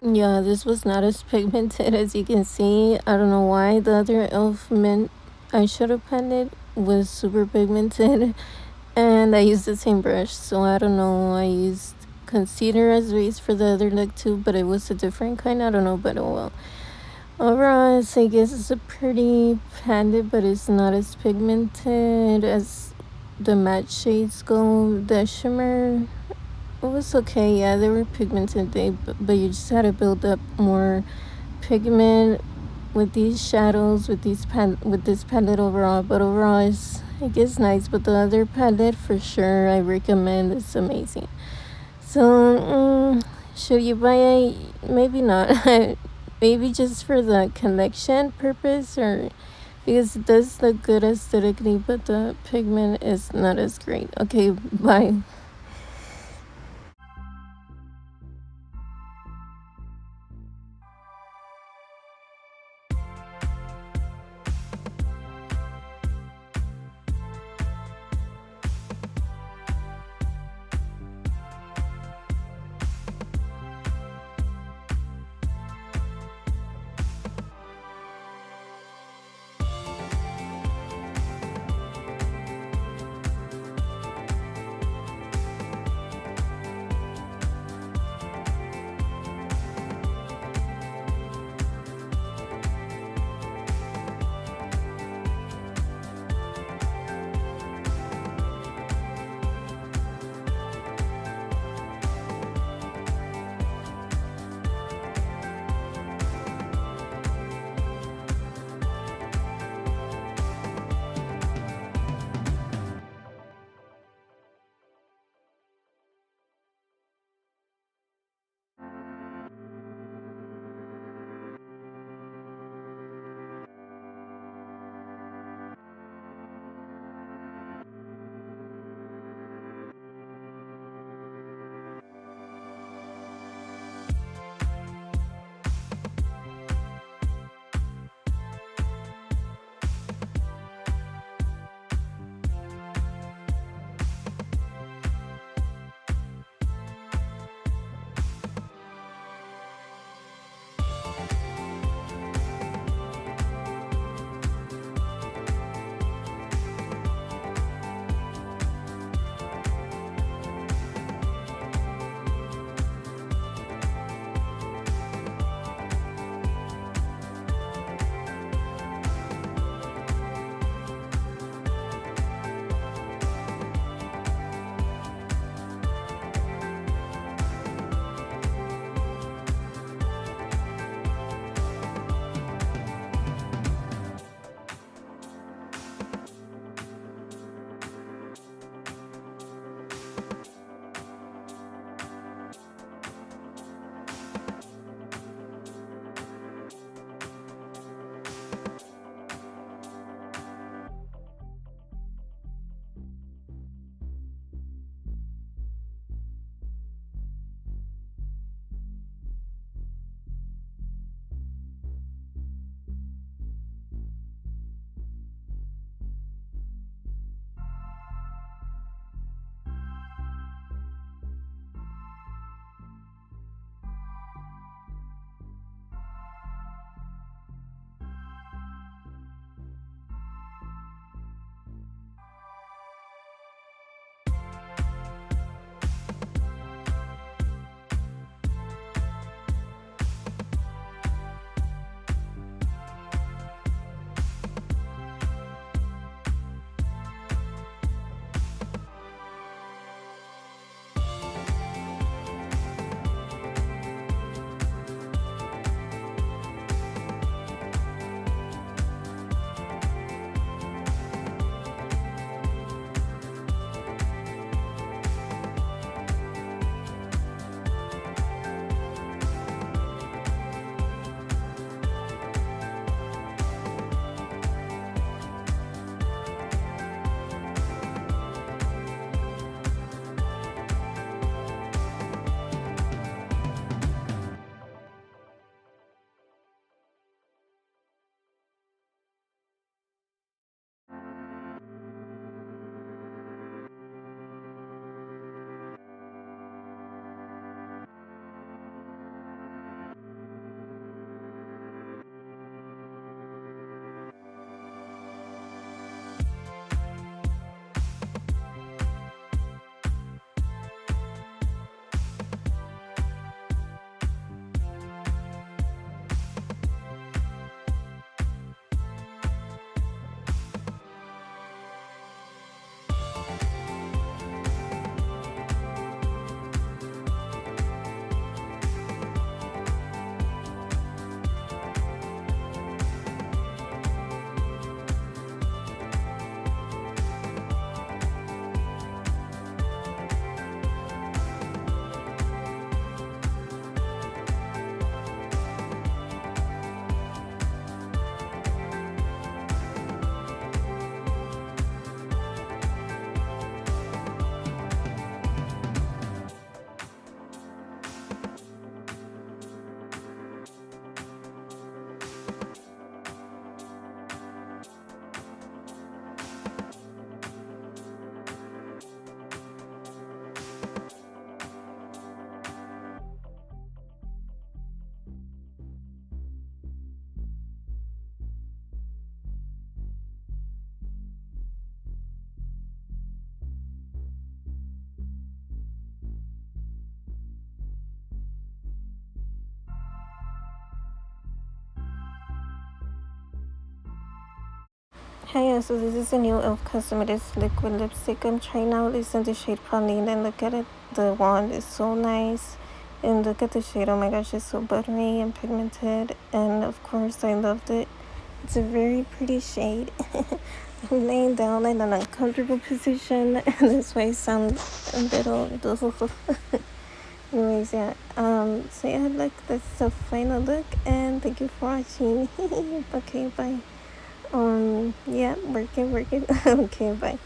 Yeah, this was not as pigmented as you can see. I don't know why the other e.l.f. mint eyeshadow palette was super pigmented. And I used the same brush, so I don't know. I used concealer as base for the other look too, but it was a different kind. I don't know, but oh well. Overall, I guess it's a pretty palette, but it's not as pigmented as the matte shades go. The shimmer, it was okay. Yeah, they were pigmented, but you just had to build up more pigment with these shadows, with this palette overall. But overall, I guess nice. But the other palette for sure, I recommend. It's amazing. So, should you buy it? Maybe not. Maybe just for the collection purpose, or because it does look good aesthetically, but the pigment is not as great. Okay, bye. Hey, yeah, so this is a new E.l.f. Cosmetics liquid lipstick. I'm trying out. It's in the shade Praline, and look at it. The wand is so nice. And look at the shade. Oh my gosh, it's so buttery and pigmented. And of course, I loved it. It's a very pretty shade. I'm laying down in an uncomfortable position, and that's why I sound a little. Anyways, yeah. So yeah, look, that's the final look, and thank you for watching. Okay, bye. Yeah, working. Okay, bye.